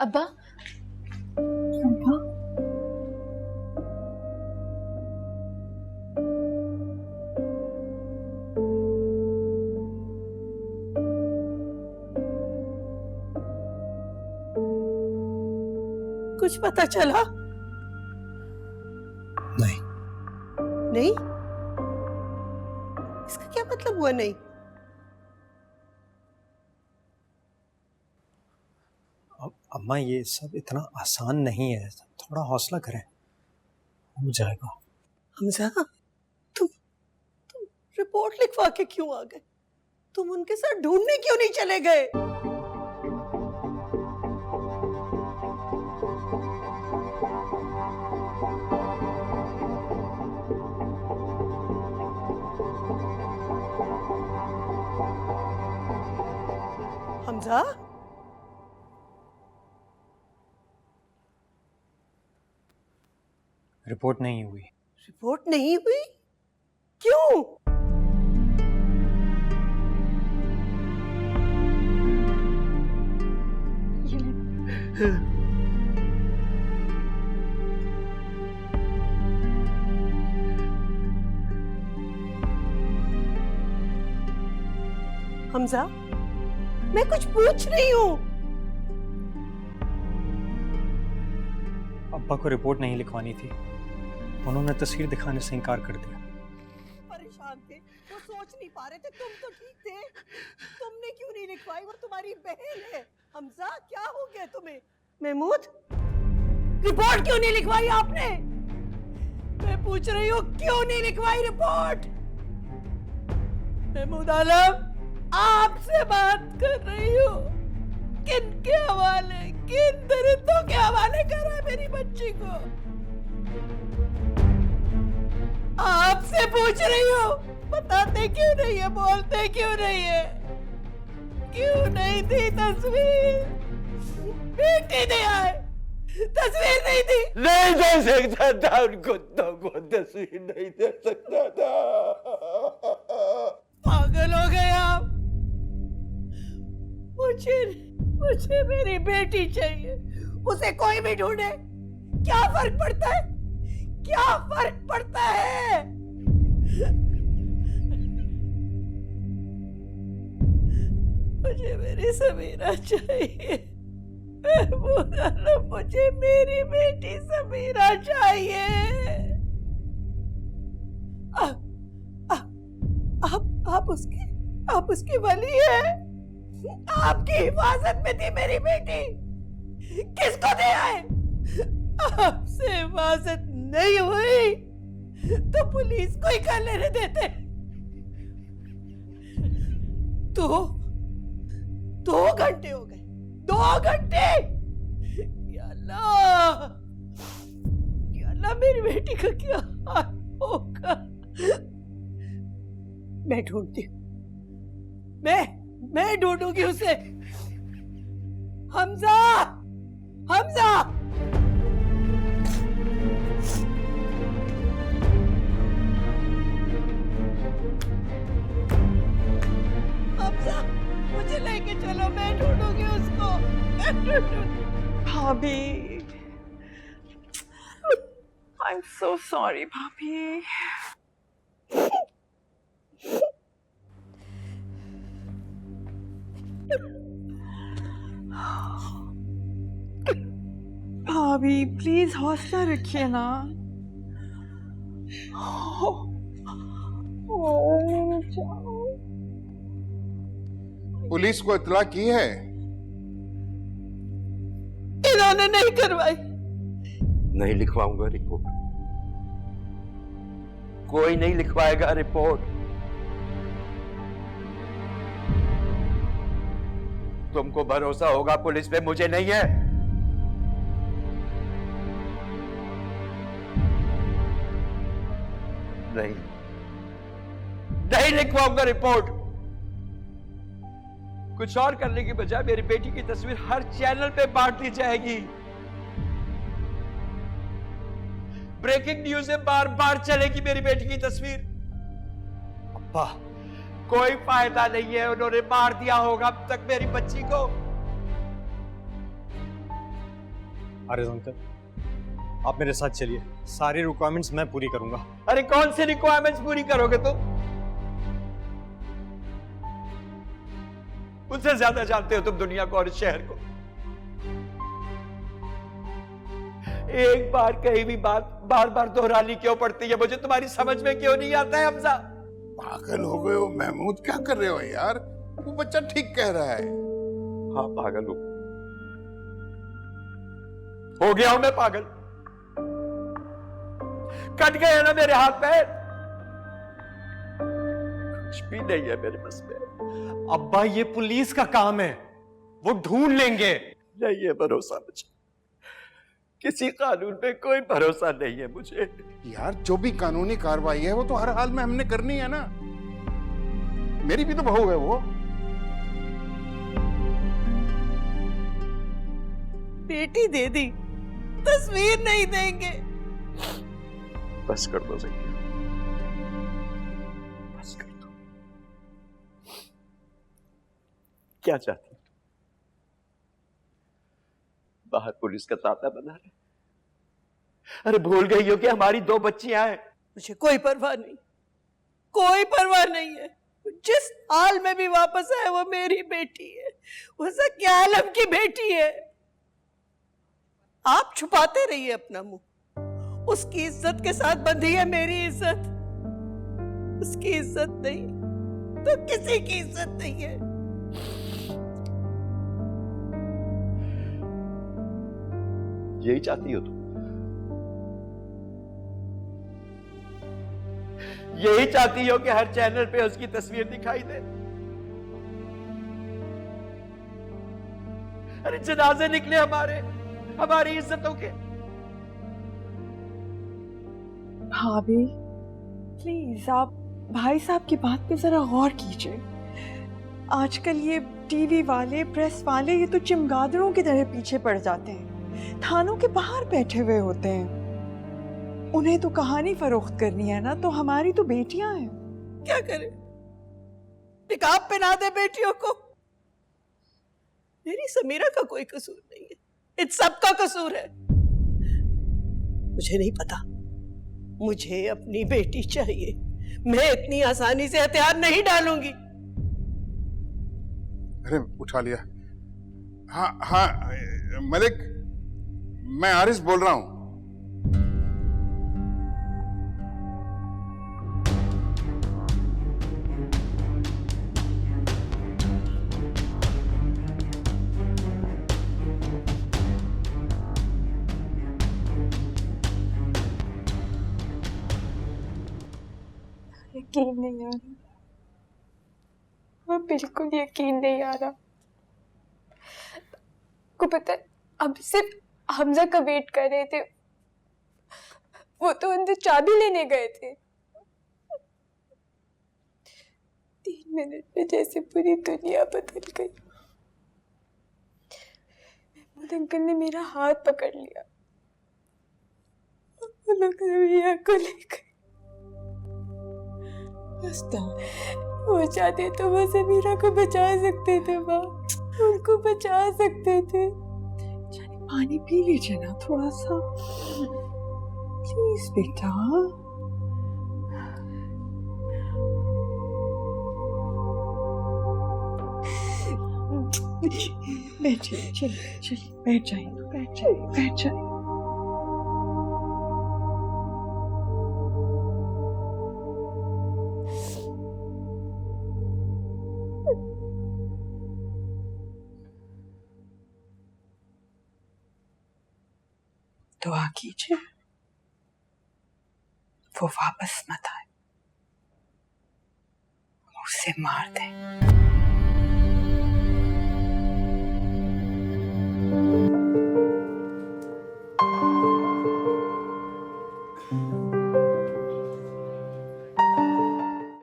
अब्बा, अब्बा, कुछ पता चला? नहीं। नहीं? इसका क्या मतलब हुआ नहीं? अम्मा ये सब इतना आसान नहीं है, थोड़ा हौसला करें, हो जाएगा। हमजा, तुम रिपोर्ट लिखवा के क्यों आ गए? तुम उनके साथ ढूंढने क्यों नहीं चले गए? हमजा, रिपोर्ट नहीं हुई। रिपोर्ट नहीं हुई? क्यों? हमजा, मैं कुछ पूछ रही हूँ। अब्बा को रिपोर्ट नहीं लिखवानी थी, उन्होंने तस्वीर दिखाने से इनकार कर दिया। परेशान थे, वो सोच नहीं पा रहे थे। तुम तो ठीक थे, तुमने क्यों नहीं लिखवाई? वो तुम्हारी बहन है। हमजा, क्या हो गया तुम्हें? महमूद, रिपोर्ट क्यों नहीं लिखवाई आपने? मैं पूछ रही हूँ, क्यों नहीं लिखवाई रिपोर्ट? महमूद आलम, आपसे बात कर रही हूँ। किन के हवाले, किन दरिंदों के हवाले कर रहा है मेरी बच्ची को? आपसे पूछ रही हूँ, बताते क्यों नहीं है, बोलते क्यों नहीं है? क्यों नहीं थी तस्वीर? बेटी नहीं आए, तस्वीर नहीं थी। नहीं दे सकता था उनको, तो तस्वीर नहीं दे सकता था। पागल हो गए आप। मुझे मेरी बेटी चाहिए, उसे कोई भी ढूंढे। क्या फर्क पड़ता है? क्या फर्क पड़ता है? मुझे मेरी समीरा चाहिए। मुझे मेरी बेटी समीरा चाहिए। आप उसकी वली है। आपकी हिफाजत में थी मेरी बेटी। किसको दे आए? आपसे हिफाजत नहीं हुई तो पुलिस को ही कर लेने देते। 2 घंटे हो गए, 2 घंटे। या अल्लाह, मेरी बेटी का क्या हाल होगा? मैं ढूंढती हूँ, मैं ढूंढूंगी उसे। हमजा, हमजा, हमजा, मुझे लेके चलो, मैं ढूंढूंगी उसको। भाभी, I'm so sorry, भाभी। भाभी प्लीज हौसला रखिए ना। पुलिस को इत्तला की है? इन्होंने नहीं करवाई। नहीं लिखवाऊंगा रिपोर्ट, कोई नहीं लिखवाएगा रिपोर्ट। तुमको भरोसा होगा पुलिस पे, मुझे नहीं है। नहीं लिखवाऊंगा रिपोर्ट। कुछ और करने की बजाय मेरी बेटी की तस्वीर हर चैनल पे बांट दी जाएगी। ब्रेकिंग न्यूज में बार बार चलेगी मेरी बेटी की तस्वीर। अब्बा, कोई फायदा नहीं है, उन्होंने मार दिया होगा अब तक मेरी बच्ची को। आरिज अंकल, आप मेरे साथ चलिए, सारी रिक्वायरमेंट्स मैं पूरी करूंगा। अरे कौन सी रिक्वायरमेंट्स पूरी करोगे तुम? मुझसे ज्यादा जानते हो तुम दुनिया को और इस शहर को। एक बार कही भी बात बार बार दोहरानी क्यों पड़ती है? मुझे तुम्हारी समझ में क्यों नहीं आता है हमजा? पागल हो गए हो महमूद, क्या कर रहे हो यार? वो बच्चा ठीक कह रहा है। हाँ पागल हो गया हूं मैं पागल। कट गए ना मेरे हाथ पैर, कुछ भी नहीं है मेरे बस में। अब्बा ये पुलिस का काम है, वो ढूंढ लेंगे। नहीं है भरोसा मुझे, किसी कानून पे कोई भरोसा नहीं है मुझे। यार जो भी कानूनी कार्रवाई है वो तो हर हाल में हमने करनी है ना। मेरी भी तो बहू है वो। बेटी दे दी, तस्वीर नहीं देंगे। बस कर दो ज़किया, बस कर दो। क्या चाहती हो? बाहर पुलिस का तांता बना रहे? अरे भूल गई हो कि हमारी 2 बच्चियां हैं। मुझे कोई परवाह नहीं, कोई परवाह नहीं है। जिस हाल में भी वापस आए वो मेरी बेटी है, वो ज़किया आलम की बेटी है। आप छुपाते रहिए अपना मुंह। उसकी इज्जत के साथ बंधी है मेरी इज्जत। उसकी इज्जत नहीं तो किसी की इज्जत नहीं है। यही चाहती हो तुम? यही चाहती हो कि हर चैनल पे उसकी तस्वीर दिखाई दे? अरे जनाजे निकले हमारी इज्जतों के। भाभी प्लीज आप भाई साहब की बात पे जरा गौर कीजिए। आजकल ये टीवी वाले, प्रेस वाले, ये तो चिमगादड़ों की तरह पीछे पड़ जाते हैं, थानों के बाहर बैठे हुए होते हैं। उन्हें तो कहानी फरोख्त करनी है ना, तो हमारी तो बेटियां हैं। क्या करे? निकाब पहना दे बेटियों को। मेरी समीरा का कोई कसूर नहीं है, इन सबका कसूर है। मुझे नहीं पता, मुझे अपनी बेटी चाहिए। मैं इतनी आसानी से हथियार नहीं डालूंगी। अरे उठा लिया। हाँ हाँ मलिक, मैं आरिस बोल रहा हूं। यकीन नहीं आ रहा, वो बिल्कुल यकीन नहीं आ रहा। को पता है, अब सिर्फ हमजा का वेट कर रहे थे। वो तो अंदर चाबी लेने गए थे। 3 मिनट में जैसे पूरी दुनिया बदल गई। महमूद अंकल ने मेरा हाथ पकड़ लिया, वो लोग रविया को लेकर वो चाहते तो वो समीरा को बचा सकते थे, माँ उनको बचा सकते थे। जाने पानी पी लीजिए ना थोड़ा सा, प्लीज बेटा। बैठिए, चलिए चलिए, बैठ जाइए, बैठ जाइए, बैठ जाइए। दुआ कीजिए वो वापस मत आए, उसे मार दें।